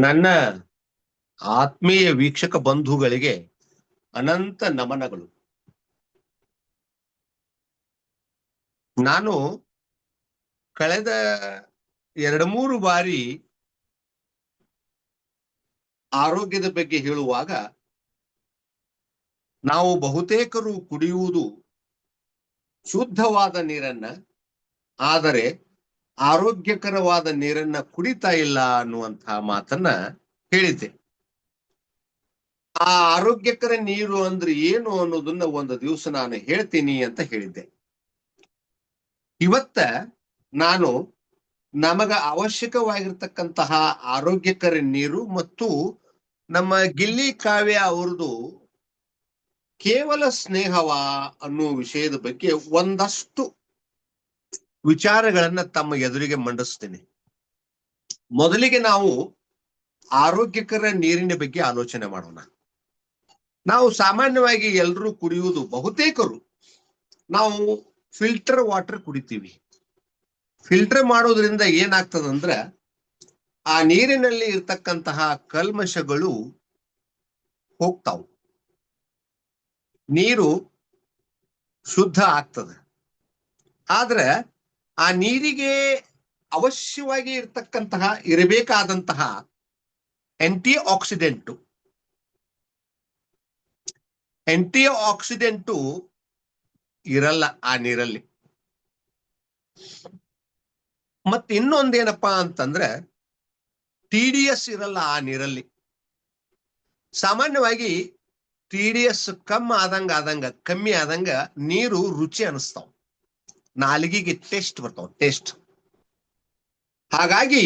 ನನ್ನ ಆತ್ಮೀಯ ವೀಕ್ಷಕ ಬಂಧುಗಳಿಗೆ ಅನಂತ ನಮನಗಳು. ನಾನು ಕಳೆದ 2-3 ಬಾರಿ ಆರೋಗ್ಯದ ಬಗ್ಗೆ ಹೇಳುವಾಗ ನಾವು ಬಹುತೇಕರು ಕುಡಿಯುವುದು ಶುದ್ಧವಾದ ನೀರನ್ನ, ಆದರೆ ಆರೋಗ್ಯಕರವಾದ ನೀರನ್ನ ಕುಡಿತಾ ಇಲ್ಲ ಅನ್ನುವಂತಹ ಮಾತನ್ನ ಹೇಳಿದ್ದೆ. ಆ ಆರೋಗ್ಯಕರ ನೀರು ಅಂದ್ರೆ ಏನು ಅನ್ನೋದನ್ನ ಒಂದು ದಿವಸ ನಾನು ಹೇಳ್ತೀನಿ ಅಂತ ಹೇಳಿದ್ದೆ. ಇವತ್ತ ನಾನು ನಮಗ ಅವಶ್ಯಕವಾಗಿರ್ತಕ್ಕಂತಹ ಆರೋಗ್ಯಕರ ನೀರು ಮತ್ತು ನಮ್ಮ ಗಿಲ್ಲಿ ಕಾವ್ಯ ಅವ್ರದ್ದು ಕೇವಲ ಸ್ನೇಹವ ಅನ್ನುವ ವಿಷಯದ ಬಗ್ಗೆ ಒಂದಷ್ಟು ವಿಚಾರಗಳನ್ನ ತಮ್ಮ ಎದುರಿಗೆ ಮಂಡಿಸ್ತೀನಿ. ಮೊದಲಿಗೆ ನಾವು ಆರೋಗ್ಯಕರ ನೀರಿನ ಬಗ್ಗೆ ಆಲೋಚನೆ ಮಾಡೋಣ. ನಾವು ಸಾಮಾನ್ಯವಾಗಿ ಎಲ್ಲರೂ ಕುಡಿಯುವುದು, ಬಹುತೇಕರು ನಾವು ಫಿಲ್ಟರ್ ವಾಟರ್ ಕುಡಿತೀವಿ. ಫಿಲ್ಟರ್ ಮಾಡೋದ್ರಿಂದ ಏನಾಗ್ತದಂದ್ರ ಆ ನೀರಿನಲ್ಲಿ ಇರ್ತಕ್ಕಂತಹ ಕಲ್ಮಶಗಳು ಹೋಗ್ತಾವ, ನೀರು ಶುದ್ಧ ಆಗ್ತದೆ. ಆದ್ರೆ ಆ ನೀರಿಗೆ ಅವಶ್ಯವಾಗಿ ಇರಬೇಕಾದಂತಹ ಆಂಟಿ ಆಕ್ಸಿಡೆಂಟು ಇರಲ್ಲ ಆ ನೀರಲ್ಲಿ. ಮತ್ ಇನ್ನೊಂದೇನಪ್ಪಾ ಅಂತಂದ್ರೆ TDS ಇರಲ್ಲ ಆ ನೀರಲ್ಲಿ. ಸಾಮಾನ್ಯವಾಗಿ TDS ಕಮ್ಮಿ ಆದಂಗ ನೀರು ರುಚಿ ಅನಿಸ್ತಾವ, ನಾಲಿಗೆಗೆ ಟೇಸ್ಟ್ ಬರ್ತಾವ, ಟೇಸ್ಟ್. ಹಾಗಾಗಿ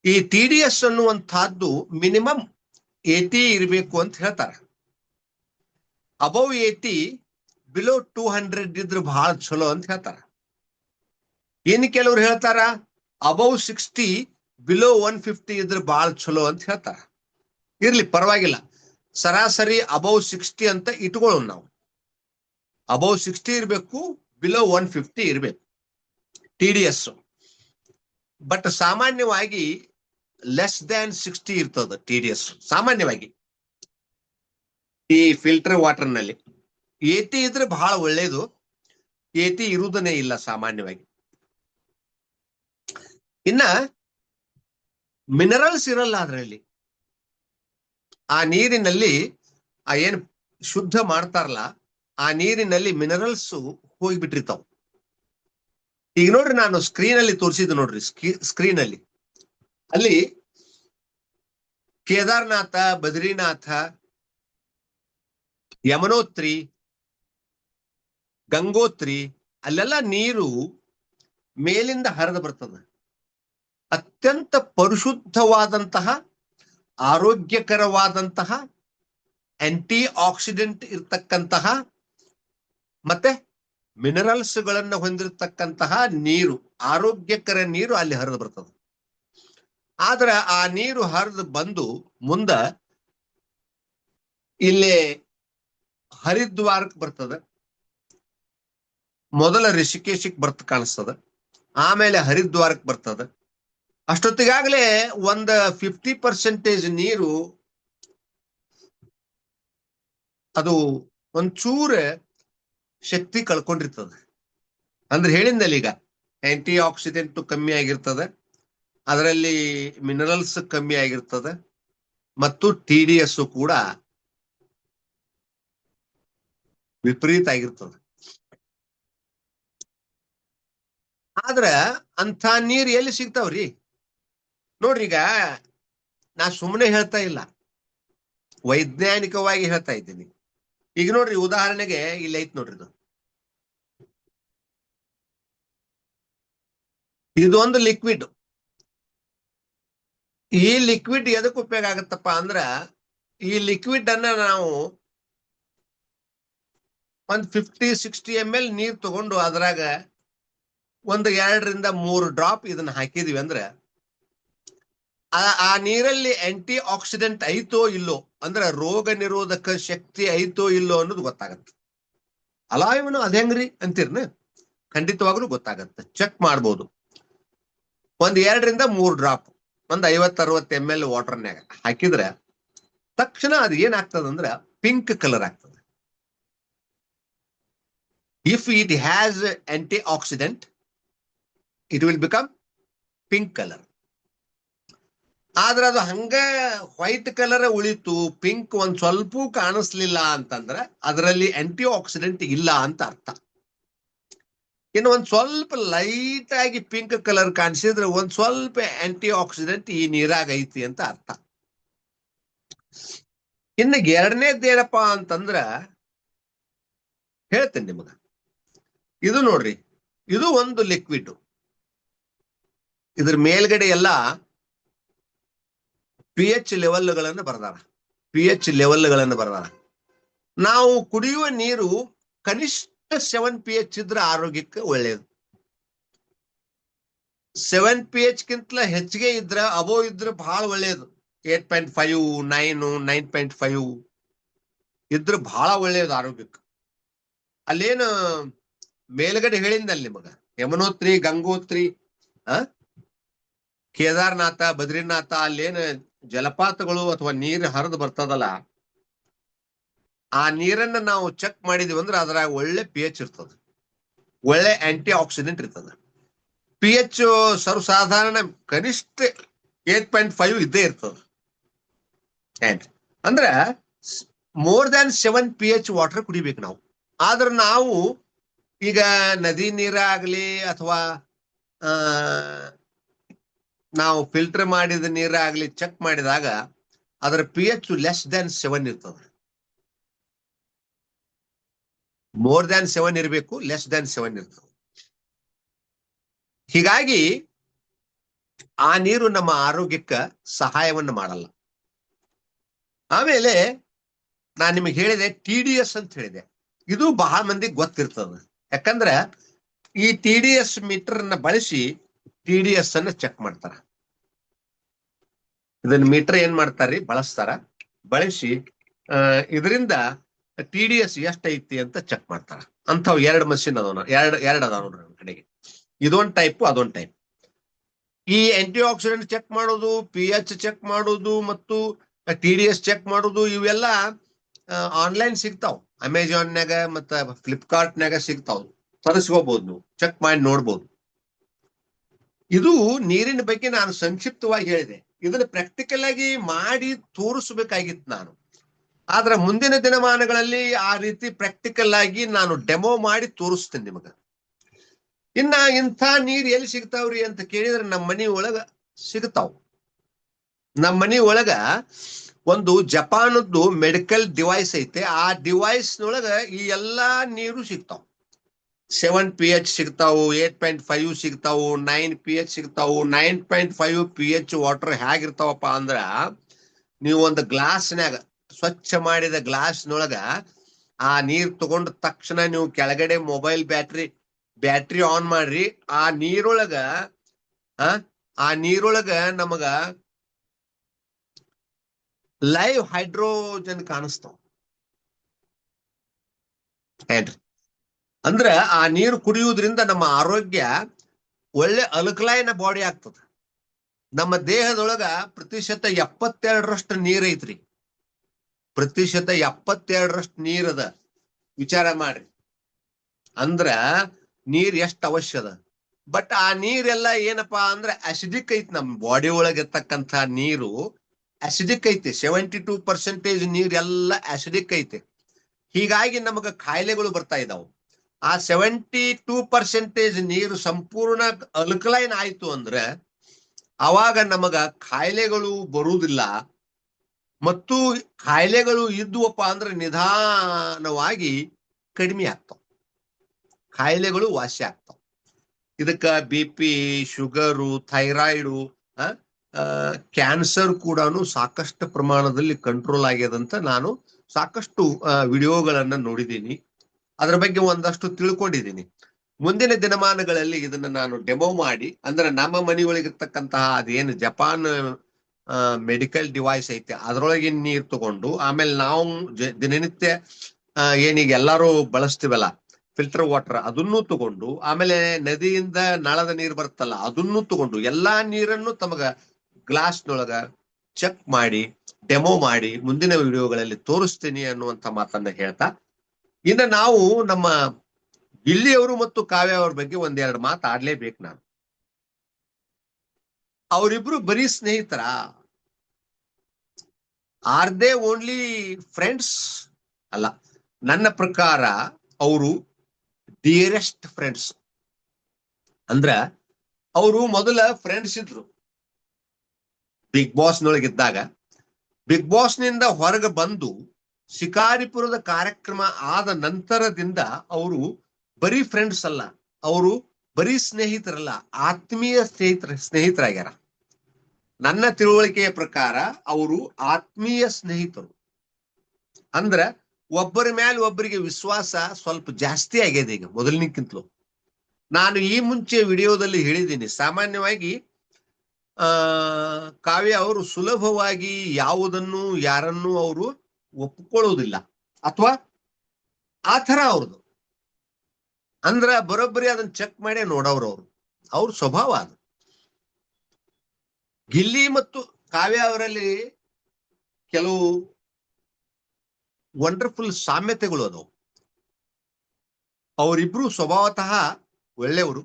ಈ TDS ಅನ್ನುವಂತಹದ್ದು ಮಿನಿಮಮ್ 80 ಇರಬೇಕು ಅಂತ ಹೇಳ್ತಾರೆ. ಅಬೌವ್ 80, ಬಿಲೋ 200 ಇದ್ರೆ ಬಹಳ ಚಲೋ ಅಂತ ಹೇಳ್ತಾರ. ಇನ್ನು ಕೆಲವ್ರು ಹೇಳ್ತಾರ ಅಬೌವ್ 60, ಬಿಲೋ 150 ಇದ್ರೆ ಬಹಳ ಚಲೋ ಅಂತ ಹೇಳ್ತಾರ. ಇರ್ಲಿ, ಪರವಾಗಿಲ್ಲ, ಸರಾಸರಿ ಅಬೌವ್ 60 ಅಂತ ಇಟ್ಕೊಳ್ಳೋಣ ನಾವು. ಅಬೌವ್ 60 ಇರಬೇಕು, ಬಿಲೋ 150 ಇರಬೇಕು TDS. ಬಟ್ ಸಾಮಾನ್ಯವಾಗಿ ಲೆಸ್ ದ್ಯಾನ್ 60 ಇರ್ತದ TDS ಸಾಮಾನ್ಯವಾಗಿ ಈ ಫಿಲ್ಟರ್ ವಾಟರ್ ನಲ್ಲಿ. 80 ಇದ್ರೆ ಬಹಳ ಒಳ್ಳೇದು, 80 ಇರುವುದನ್ನೇ ಇಲ್ಲ ಸಾಮಾನ್ಯವಾಗಿ. ಇನ್ನ ಮಿನರಲ್ಸ್ ಇರಲ್ಲ ಅದರಲ್ಲಿ. ಆ ನೀರಿನಲ್ಲಿ ಏನು ಶುದ್ಧ ಮಾಡ್ತಾರಲ್ಲ, ಆ ನೀರಿನಲ್ಲಿ ಮಿನರಲ್ಸ್ ಹೋಗಿಬಿಟ್ಟಿರ್ತಾವ. ಈಗ ನೋಡ್ರಿ, ನಾನು ಸ್ಕ್ರೀನ್ ಅಲ್ಲಿ ತೋರಿಸಿದ್ದು ನೋಡ್ರಿ, ಸ್ಕ್ರೀನ್ ಅಲ್ಲಿ ಅಲ್ಲಿ ಕೇದಾರ್ನಾಥ, ಬದ್ರಿನಾಥ, ಯಮನೋತ್ರಿ, ಗಂಗೋತ್ರಿ ಅಲ್ಲೆಲ್ಲ ನೀರು ಮೇಲಿಂದ ಹರಿದು ಬರ್ತದೆ. ಅತ್ಯಂತ ಪರಿಶುದ್ಧವಾದಂತಹ, ಆರೋಗ್ಯಕರವಾದಂತಹ, ಆಂಟಿ ಆಕ್ಸಿಡೆಂಟ್ ಇರ್ತಕ್ಕಂತಹ ಮತ್ತೆ ಮಿನರಲ್ಸ್ ಗಳನ್ನ ಹೊಂದಿರತಕ್ಕಂತಹ ನೀರು, ಆರೋಗ್ಯಕರ ನೀರು ಅಲ್ಲಿ ಹರಿದು ಬರ್ತದೆ. ಆದ್ರೆ ಆ ನೀರು ಹರಿದು ಬಂದು ಮುಂದ ಇಲ್ಲಿ ಹರಿದ್ವಾರಕ್ಕೆ ಬರ್ತದೆ. ಮೊದಲ ರಿಷಿಕೇಶಕ್ಕೆ ಕಾಣಿಸ್ತದ, ಆಮೇಲೆ ಹರಿದ್ವಾರಕ್ಕೆ ಬರ್ತದೆ. ಅಷ್ಟೊತ್ತಿಗಾಗಲೇ ಒಂದು 50% ನೀರು ಅದು ಒಂಚೂರ ಶಕ್ತಿ ಕಳ್ಕೊಂಡಿರ್ತದೆ. ಅಂದ್ರೆ ಹೇಳಿದ್ನಲ್ಲಿ ಈಗ ಆಂಟಿ ಆಕ್ಸಿಡೆಂಟ್ ಕಮ್ಮಿ ಆಗಿರ್ತದೆ, ಅದರಲ್ಲಿ ಮಿನರಲ್ಸ್ ಕಮ್ಮಿ ಆಗಿರ್ತದೆ, ಮತ್ತು TDS ಕೂಡ ವಿಪರೀತ ಆಗಿರ್ತದೆ. ಆದ್ರ ಅಂಥ ನೀರು ಎಲ್ಲಿ ಸಿಗ್ತಾವ್ರಿ? ನೋಡ್ರಿ, ಈಗ ನಾ ಸುಮ್ಮನೆ ಹೇಳ್ತಾ ಇಲ್ಲ, ವೈಜ್ಞಾನಿಕವಾಗಿ ಹೇಳ್ತಾ ಇದ್ದೀನಿ. ಈಗ ನೋಡ್ರಿ, ಉದಾಹರಣೆಗೆ ಇಲ್ಲಿ ಐತ್ ನೋಡ್ರಿ, ಇದೊಂದು ಲಿಕ್ವಿಡ್. ಈ ಲಿಕ್ವಿಡ್ ಎದಕ್ಕೆ ಉಪಯೋಗ ಆಗತ್ತಪ್ಪ ಅಂದ್ರ, ಈ ಲಿಕ್ವಿಡ್ ಅನ್ನ ನಾವು ಒಂದ್ 50-60 ml ನೀರ್ ತಗೊಂಡು ಅದ್ರಾಗ ಒಂದು 2-3 ಡ್ರಾಪ್ ಇದನ್ನ ಹಾಕಿದ್ವಿ ಅಂದ್ರೆ ಆ ನೀರಲ್ಲಿ ಆಂಟಿ ಆಕ್ಸಿಡೆಂಟ್ ಐತೋ ಇಲ್ಲೋ, ಅಂದ್ರೆ ರೋಗ ನಿರೋಧಕ ಶಕ್ತಿ ಐತೋ ಇಲ್ಲೋ ಅನ್ನೋದು ಗೊತ್ತಾಗತ್ತೆ. ಅಲ್ಲ ಇವನು ಅದ್ ಹೆಂಗ್ರಿ ಅಂತೀರ್ನ? ಖಂಡಿತವಾಗ್ಲೂ ಗೊತ್ತಾಗತ್ತೆ, ಚೆಕ್ ಮಾಡ್ಬೋದು. ಒಂದ್ 2-3 ಡ್ರಾಪ್ ಒಂದ್ 50-60 ml ವಾಟರ್ನ್ಯಾಗ ಹಾಕಿದ್ರೆ ತಕ್ಷಣ ಅದು ಏನಾಗ್ತದಂದ್ರ ಪಿಂಕ್ ಕಲರ್ ಆಗ್ತದೆ. If it has antioxidant it will become pink colour. ಆದ್ರೆ ಅದು ಹಂಗ ವೈಟ್ ಕಲರ್ ಉಳಿತು, ಪಿಂಕ್ ಒಂದ್ ಸ್ವಲ್ಪ ಕಾಣಿಸ್ಲಿಲ್ಲ ಅಂತಂದ್ರ ಅದರಲ್ಲಿ ಆಂಟಿ ಆಕ್ಸಿಡೆಂಟ್ ಇಲ್ಲ ಅಂತ ಅರ್ಥ. ಇನ್ನು ಒಂದ್ ಸ್ವಲ್ಪ ಲೈಟ್ ಆಗಿ ಪಿಂಕ್ ಕಲರ್ ಕಾಣಿಸಿದ್ರೆ ಒಂದ್ ಸ್ವಲ್ಪ ಆಂಟಿ ಆಕ್ಸಿಡೆಂಟ್ ಈ ನೀರಾಗ ಐತಿ ಅಂತ ಅರ್ಥ. ಇನ್ನು ಎರಡನೇದೇನಪ್ಪಾ ಅಂತಂದ್ರ ಹೇಳ್ತೇನೆ ನಿಮಗ. ಇದು ನೋಡ್ರಿ, ಇದು ಒಂದು ಲಿಕ್ವಿಡ್. ಇದ್ರ ಮೇಲ್ಗಡೆ ಎಲ್ಲ pH ಲೆವೆಲ್ಗಳನ್ನು ಬರ್ದಾರ. pH ಲೆವೆಲ್ಗಳನ್ನು ಬರ್ದಾರ. ನಾವು ಕುಡಿಯುವ ನೀರು ಕನಿಷ್ಠ 7 pH ಇದ್ರೆ ಆರೋಗ್ಯಕ್ಕೆ ಒಳ್ಳೆಯದು. 7 pH ಗಿಂತಲ ಹೆಚ್ಚಿಗೆ ಇದ್ರ ಅಬೋವ್ ಇದ್ರೆ ಬಹಳ ಒಳ್ಳೆಯದು. 8.5, 9, 9.5 ಇದ್ರೆ ಬಹಳ ಒಳ್ಳೆಯದು ಆರೋಗ್ಯಕ್ಕೆ. ಅಲ್ಲೇನು ಮೇಲ್ಗಡೆ ಹೇಳಿಂದಲ್ಲಿ ನಿಮಗ ಯಮನೋತ್ರಿ, ಗಂಗೋತ್ರಿ, ಕೇದಾರ್ನಾಥ, ಬದ್ರಿನಾಥ ಅಲ್ಲೇನು ಜಲಪಾತಗಳು ಅಥವಾ ನೀರು ಹರಿದು ಬರ್ತದಲ್ಲ, ಆ ನೀರನ್ನ ನಾವು ಚೆಕ್ ಮಾಡಿದೀವಿ ಅಂದ್ರೆ ಅದ್ರಾಗ ಒಳ್ಳೆ pH ಇರ್ತದೆ, ಒಳ್ಳೆ ಆಂಟಿ ಆಕ್ಸಿಡೆಂಟ್ ಇರ್ತದೆ. pH ಸರ್ವಸಾಧಾರಣ ಕನಿಷ್ಠ 8.5 ಇದ್ದೇ ಇರ್ತದೆ. ಅಂದ್ರ ಮೋರ್ ದ್ಯಾನ್ 7 pH ವಾಟರ್ ಕುಡಿಬೇಕು ನಾವು. ಆದ್ರೆ ನಾವು ಈಗ ನದಿ ನೀರಾಗ್ಲಿ ಅಥವಾ ನಾವು ಫಿಲ್ಟರ್ ಮಾಡಿದ ನೀರಾಗ್ಲಿ ಚೆಕ್ ಮಾಡಿದಾಗ ಅದರ pH ಲೆಸ್ ದ್ಯಾನ್ 7 ಇರ್ತದೆ. ಮೋರ್ ದ್ಯಾನ್ 7 ಇರಬೇಕು, ಲೆಸ್ ದ್ಯಾನ್ 7 ಇರ್ತದೆ. ಹೀಗಾಗಿ ಆ ನೀರು ನಮ್ಮ ಆರೋಗ್ಯಕ್ಕೆ ಸಹಾಯವನ್ನು ಮಾಡಲ್ಲ. ಆಮೇಲೆ ನಾನು ನಿಮಗೆ ಹೇಳಿದೆ TDS ಅಂತ ಹೇಳಿದೆ. ಇದು ಬಹಳ ಮಂದಿಗೆ ಗೊತ್ತಿರ್ತದ. ಯಾಕಂದ್ರೆ ಈ TDS ಮೀಟರ್ ಅನ್ನ ಬಳಸಿ TDS ಅನ್ನ ಚೆಕ್ ಮಾಡ್ತಾರ. ಇದನ್ನ ಮೀಟರ್ ಏನ್ ಮಾಡ್ತಾರ್ರಿ, ಬಳಸ್ತಾರ. ಬಳಸಿ ಇದರಿಂದ TDS ಎಷ್ಟೈತಿ ಅಂತ ಚೆಕ್ ಮಾಡ್ತಾರ. ಅಂಥವು 2 ಮಷಿನ್ ಅದಾವ, ಎರಡು ಅದಾವ ನೋಡ್ರಿ ನಮ್ಮ ಕಡೆಗೆ. ಇದೊಂದು ಟೈಪ್, ಅದೊಂದು ಟೈಪ್. ಈ ಆಂಟಿ ಆಕ್ಸಿಡೆಂಟ್ ಚೆಕ್ ಮಾಡೋದು, pH ಚೆಕ್ ಮಾಡೋದು ಮತ್ತು TDS ಚೆಕ್ ಮಾಡೋದು ಇವೆಲ್ಲ ಆನ್ಲೈನ್ ಸಿಗ್ತಾವ್. ಅಮೆಜಾನ್ಯಾಗ ಮತ್ತ ಫ್ಲಿಪ್ಕಾರ್ಟ್ನಾಗ ಸಿಗ್ತಾವ್. ತರಿಸ್ಕೋಬಹುದು, ನೀವು ಚೆಕ್ ಮಾಡಿ ನೋಡ್ಬೋದು. ಇದು ನೀರಿನ ಬಗ್ಗೆ ನಾನು ಸಂಕ್ಷಿಪ್ತವಾಗಿ ಹೇಳಿದೆ. ಇದನ್ನ ಪ್ರಾಕ್ಟಿಕಲ್ ಆಗಿ ಮಾಡಿ ತೋರಿಸ್ಬೇಕಾಗಿತ್ತು ನಾನು. ಆದ್ರೆ ಮುಂದಿನ ದಿನಮಾನಗಳಲ್ಲಿ ಆ ರೀತಿ ಪ್ರಾಕ್ಟಿಕಲ್ ಆಗಿ ನಾನು ಡೆಮೋ ಮಾಡಿ ತೋರಿಸ್ತೇನೆ ನಿಮಗ. ಇನ್ನ ಇಂಥ ನೀರ್ ಎಲ್ಲಿ ಸಿಗ್ತಾವ್ರಿ ಅಂತ ಕೇಳಿದ್ರೆ ನಮ್ಮ ಮನಿ ಒಳಗ ಸಿಗ್ತಾವ್. ನಮ್ಮ ಮನಿ ಒಳಗ ಒಂದು ಜಪಾನದ್ದು ಮೆಡಿಕಲ್ ಡಿವೈಸ್ ಐತೆ. ಆ ಡಿವೈಸ್ ನೊಳಗ ಈ ಎಲ್ಲಾ ನೀರು ಸಿಗ್ತಾವ್. 7 pH ಸಿಗ್ತಾವು, 8.5 ಸಿಗ್ತಾವು, 9 pH ಸಿಗ್ತಾವು. 9.5 pH ವಾಟರ್ ಹೇಗಿರ್ತಾವಪ್ಪ ಅಂದ್ರ, ನೀವು ಒಂದು ಗ್ಲಾಸ್ನ್ಯಾಗ ಸ್ವಚ್ಛ ಮಾಡಿದ ಗ್ಲಾಸ್ನೊಳಗ ಆ ನೀರ್ ತಗೊಂಡ ತಕ್ಷಣ ನೀವು ಕೆಳಗಡೆ ಮೊಬೈಲ್ ಬ್ಯಾಟ್ರಿ ಆನ್ ಮಾಡ್ರಿ. ಆ ನೀರೊಳಗ ನಮಗ ಲೈವ್ ಹೈಡ್ರೋಜನ್ ಕಾಣಿಸ್ತಾವ. ಏನ್ರಿ ಅಂದ್ರ ಆ ನೀರು ಕುಡಿಯುವುದ್ರಿಂದ ನಮ್ಮ ಆರೋಗ್ಯ ಒಳ್ಳೆ ಅಲ್ಕಲೈನ್ ಬಾಡಿ ಆಗ್ತದ. ನಮ್ಮ ದೇಹದೊಳಗ ಪ್ರತಿಶತ 72% ನೀರ್ ಐತ್ರಿ. ಪ್ರತಿಶತ 72% ನೀರದ ವಿಚಾರ ಮಾಡ್ರಿ. ಅಂದ್ರ ನೀರ್ ಎಷ್ಟು ಅವಶ್ಯ ಅದ. ಬಟ್ ಆ ನೀರೆಲ್ಲ ಏನಪ್ಪಾ ಅಂದ್ರೆ ಅಸಿಡಿಕ್ ಐತಿ. ನಮ್ಮ ಬಾಡಿ ಒಳಗೆ ಇರ್ತಕ್ಕಂಥ ನೀರು ಅಸಿಡಿಕ್ ಐತಿ. 72% ನೀರೆಲ್ಲ ಅಸಿಡಿಕ್ ಐತಿ. ಹೀಗಾಗಿ ನಮಗ ಕಾಯಿಲೆಗಳು ಬರ್ತಾ ಇದಾವು. ಆ 72% ನೀರು ಸಂಪೂರ್ಣ ಅಲ್ಕಲೈನ್ ಆಯ್ತು ಅಂದ್ರೆ ಅವಾಗ ನಮಗ ಕಾಯಿಲೆಗಳು ಬರುವುದಿಲ್ಲ. ಮತ್ತು ಕಾಯಿಲೆಗಳು ಇದ್ವಪ್ಪ ಅಂದ್ರೆ ನಿಧಾನವಾಗಿ ಕಡಿಮೆ ಆಗ್ತಾವ, ಕಾಯಿಲೆಗಳು ವಾಸಿ ಆಗ್ತಾವ. ಇದಕ್ಕ BP, ಶುಗರು, ಥೈರಾಯ್ಡು, ಕ್ಯಾನ್ಸರ್ ಕೂಡ ಸಾಕಷ್ಟು ಪ್ರಮಾಣದಲ್ಲಿ ಕಂಟ್ರೋಲ್ ಆಗ್ಯದಂತ ನಾನು ಸಾಕಷ್ಟು ವಿಡಿಯೋಗಳನ್ನ ನೋಡಿದ್ದೀನಿ. ಅದರ ಬಗ್ಗೆ ಒಂದಷ್ಟು ತಿಳ್ಕೊಂಡಿದ್ದೀನಿ. ಮುಂದಿನ ದಿನಮಾನಗಳಲ್ಲಿ ಇದನ್ನ ನಾನು ಡೆಮೋ ಮಾಡಿ, ಅಂದ್ರೆ ನಮ್ಮ ಮನೆಯೊಳಗಿರ್ತಕ್ಕಂತಹ ಅದೇನು ಜಪಾನ್ ಮೆಡಿಕಲ್ ಡಿವೈಸ್ ಐತೆ ಅದರೊಳಗೆ ನೀರು ತಗೊಂಡು, ಆಮೇಲೆ ನಾವು ದಿನನಿತ್ಯ ಏನೀಗ ಎಲ್ಲಾರು ಬಳಸ್ತೀವಲ್ಲ ಫಿಲ್ಟರ್ ವಾಟರ್, ಅದನ್ನು ತಗೊಂಡು, ಆಮೇಲೆ ನದಿಯಿಂದ ನಳದ ನೀರು ಬರುತ್ತಲ್ಲ ಅದನ್ನು ತಗೊಂಡು, ಎಲ್ಲಾ ನೀರನ್ನು ತಮಗ ಗ್ಲಾಸ್ನೊಳಗ ಚೆಕ್ ಮಾಡಿ ಡೆಮೋ ಮಾಡಿ ಮುಂದಿನ ವಿಡಿಯೋಗಳಲ್ಲಿ ತೋರಿಸ್ತೀನಿ ಅನ್ನುವಂಥ ಮಾತನ್ನ ಹೇಳ್ತಾ, ಇನ್ನು ನಾವು ನಮ್ಮ ಗಿಲ್ಲಿಯವರು ಮತ್ತು ಕಾವ್ಯ ಅವ್ರ ಬಗ್ಗೆ ಒಂದೆರಡು ಮಾತು ಆಡ್ಲೇಬೇಕು ನಾನು. ಅವರಿಬ್ರು ಬರೀ ಸ್ನೇಹಿತರ? Are they only friends? ಅಲ್ಲ, ನನ್ನ ಪ್ರಕಾರ ಅವರು ಡಿಯರೆಸ್ಟ್ ಫ್ರೆಂಡ್ಸ್. ಅಂದ್ರ ಅವರು ಮೊದಲ ಫ್ರೆಂಡ್ಸ್ ಇದ್ರು ಬಿಗ್ ಬಾಸ್ನೊಳಗಿದ್ದಾಗ. ಬಿಗ್ ಬಾಸ್ನಿಂದ ಹೊರಗೆ ಬಂದು ಶಿಕಾರಿಪುರದ ಕಾರ್ಯಕ್ರಮ ಆದ ನಂತರದಿಂದ ಅವರು ಬರೀ ಫ್ರೆಂಡ್ಸ್ ಅಲ್ಲ, ಅವರು ಬರೀ ಸ್ನೇಹಿತರಲ್ಲ, ಆತ್ಮೀಯ ಸ್ನೇಹಿತರಾಗ್ಯಾರ. ನನ್ನ ತಿಳುವಳಿಕೆಯ ಪ್ರಕಾರ ಅವರು ಆತ್ಮೀಯ ಸ್ನೇಹಿತರು. ಅಂದ್ರ ಒಬ್ಬರ ಮೇಲೆ ಒಬ್ಬರಿಗೆ ವಿಶ್ವಾಸ ಸ್ವಲ್ಪ ಜಾಸ್ತಿ ಆಗ್ಯದ ಈಗ ಮೊದಲಿನಕ್ಕಿಂತಲೂ. ನಾನು ಈ ಮುಂಚೆ ವಿಡಿಯೋದಲ್ಲಿ ಹೇಳಿದ್ದೀನಿ, ಸಾಮಾನ್ಯವಾಗಿ ಕಾವ್ಯ ಅವರು ಸುಲಭವಾಗಿ ಯಾವುದನ್ನು ಯಾರನ್ನು ಅವರು ಒಪ್ಪಿಕೊಳ್ಳುವುದಿಲ್ಲ, ಅಥವಾ ಆ ಥರ ಅವ್ರದ್ದು. ಅಂದ್ರ ಬರೋಬ್ಬರಿ ಅದನ್ನ ಚೆಕ್ ಮಾಡೇ ನೋಡವ್ರು ಅವ್ರ ಸ್ವಭಾವ ಅದು. ಗಿಲ್ಲಿ ಮತ್ತು ಕಾವ್ಯ ಅವರಲ್ಲಿ ಕೆಲವು ವಂಡರ್ಫುಲ್ ಸಾಮ್ಯತೆಗಳು ಅದಾವು. ಅವರಿಬ್ರು ಸ್ವಭಾವತಃ ಒಳ್ಳೆಯವರು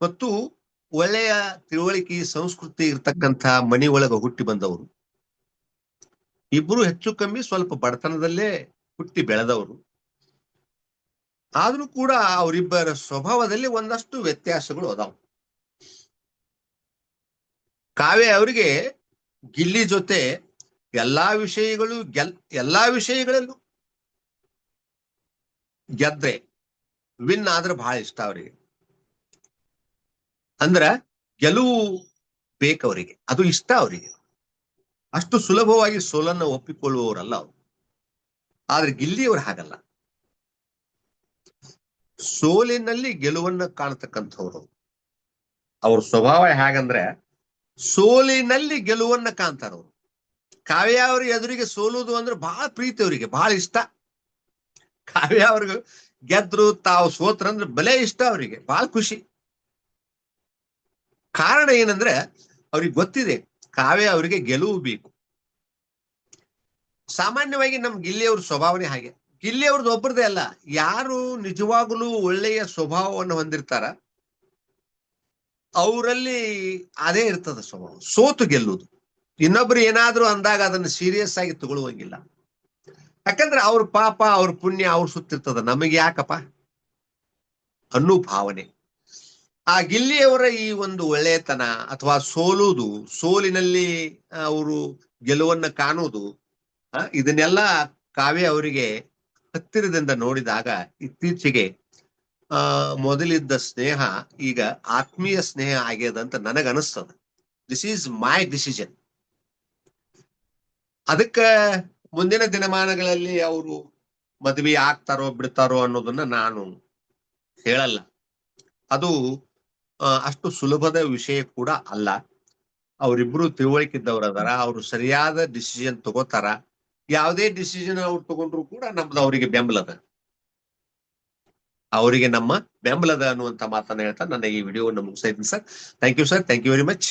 ಮತ್ತು ಒಳ್ಳೆಯ ತಿಳುವಳಿಕೆ ಸಂಸ್ಕೃತಿ ಇರ್ತಕ್ಕಂಥ ಮನೆ ಒಳಗೆ ಹುಟ್ಟಿ ಬಂದವರು. ಇಬ್ರು ಹೆಚ್ಚು ಕಮ್ಮಿ ಸ್ವಲ್ಪ ಬಡತನದಲ್ಲೇ ಹುಟ್ಟಿ ಬೆಳೆದವರು. ಆದ್ರೂ ಕೂಡ ಅವರಿಬ್ಬರ ಸ್ವಭಾವದಲ್ಲಿ ಒಂದಷ್ಟು ವ್ಯತ್ಯಾಸಗಳು ಅದಾವ. ಕಾವ್ಯ ಅವರಿಗೆ ಗಿಲ್ಲಿ ಜೊತೆ ಎಲ್ಲಾ ವಿಷಯಗಳಲ್ಲೂ ಗೆದ್ರೆ ವಿನ್ ಆದ್ರೆ ಬಹಳ ಇಷ್ಟ ಅವರಿಗೆ. ಅಂದ್ರ ಗೆಲುವು ಬೇಕವರಿಗೆ, ಅದು ಇಷ್ಟ ಅವರಿಗೆ. ಅಷ್ಟು ಸುಲಭವಾಗಿ ಸೋಲನ್ನ ಒಪ್ಪಿಕೊಳ್ಳುವವರಲ್ಲ ಅವರು. ಆದ್ರೆ ಗಿಲ್ಲಿಯವರು ಹಾಗಲ್ಲ, ಸೋಲಿನಲ್ಲಿ ಗೆಲುವನ್ನ ಕಾಣ್ತಕ್ಕಂಥವ್ರು. ಅವ್ರ ಸ್ವಭಾವ ಹೇಗಂದ್ರೆ ಸೋಲಿನಲ್ಲಿ ಗೆಲುವನ್ನ ಕಾಣ್ತಾರವ್ರು. ಕಾವ್ಯ ಅವ್ರ ಎದುರಿಗೆ ಸೋಲುವುದು ಅಂದ್ರೆ ಬಹಳ ಪ್ರೀತಿ ಅವರಿಗೆ, ಬಹಳ ಇಷ್ಟ. ಕಾವ್ಯ ಅವ್ರಿಗೆ ಗೆದ್ರು ತಾವು ಸೋತ್ರಂದ್ರೆ ಬಲೆ ಇಷ್ಟ ಅವರಿಗೆ, ಬಹಳ ಖುಷಿ. ಕಾರಣ ಏನಂದ್ರೆ ಅವ್ರಿಗೆ ಗೊತ್ತಿದೆ ಕಾವ್ಯ ಅವರಿಗೆ ಗೆಲುವು ಬೇಕು. ಸಾಮಾನ್ಯವಾಗಿ ನಮ್ ಗಿಲ್ಲಿಯವ್ರ ಸ್ವಭಾವನೆ ಹಾಗೆ. ಗಿಲ್ಲಿಯವ್ರದ್ದು ಒಬ್ಬರದೇ ಅಲ್ಲ, ಯಾರು ನಿಜವಾಗಲೂ ಒಳ್ಳೆಯ ಸ್ವಭಾವವನ್ನು ಹೊಂದಿರ್ತಾರ ಅವರಲ್ಲಿ ಅದೇ ಇರ್ತದ ಸ್ವಭಾವ, ಸೋತು ಗೆಲ್ಲುವುದು. ಇನ್ನೊಬ್ರು ಏನಾದ್ರು ಅಂದಾಗ ಅದನ್ನ ಸೀರಿಯಸ್ ಆಗಿ ತಗೊಳ್ಳುವಂಗಿಲ್ಲ. ಯಾಕಂದ್ರೆ ಅವ್ರ ಪಾಪ ಅವ್ರ ಪುಣ್ಯ ಅವ್ರ ಸುತ್ತಿರ್ತದ, ನಮಗೆ ಯಾಕಪ್ಪ ಅನ್ನೋ ಭಾವನೆ. ಆ ಗಿಲ್ಲಿಯವರ ಈ ಒಂದು ಒಳ್ಳೆಯತನ ಅಥವಾ ಸೋಲುವುದು, ಸೋಲಿನಲ್ಲಿ ಅವರು ಗೆಲುವನ್ನ ಕಾಣುವುದು, ಇದನ್ನೆಲ್ಲ ಕಾವ್ಯ ಅವರಿಗೆ ಹತ್ತಿರದಿಂದ ನೋಡಿದಾಗ ಇತ್ತೀಚೆಗೆ ಮೊದಲಿದ್ದ ಸ್ನೇಹ ಈಗ ಆತ್ಮೀಯ ಸ್ನೇಹ ಆಗ್ಯದಂತ ನನಗನಿಸ್ತದ. This is my decision. ಅದಕ್ಕ ಮುಂದಿನ ದಿನಮಾನಗಳಲ್ಲಿ ಅವರು ಮದುವೆ ಆಗ್ತಾರೋ ಬಿಡ್ತಾರೋ ಅನ್ನೋದನ್ನ ನಾನು ಹೇಳಲ್ಲ. ಅದು ಅಷ್ಟು ಸುಲಭದ ವಿಷಯ ಕೂಡ ಅಲ್ಲ. ಅವರಿಬ್ರು ತಿಳುವಳಿಕಿದ್ದವ್ರು ಅದಾರ, ಅವರು ಸರಿಯಾದ ಡಿಸಿಷನ್ ತಗೋತಾರ. ಯಾವುದೇ ಡಿಸಿಷನ್ ಅವ್ರು ತಗೊಂಡ್ರು ಕೂಡ ನಮ್ದು ಅವರಿಗೆ ಬೆಂಬಲದ, ಅವರಿಗೆ ನಮ್ಮ ಬೆಂಬಲದ ಅನ್ನುವಂತ ಮಾತನ್ನ ಹೇಳ್ತಾ ನನ್ನ ಈ ವಿಡಿಯೋವನ್ನು ಮುಗಿಸ್ತಾ ಇದ್ದೀನಿ sir. Thank you sir, thank you very much.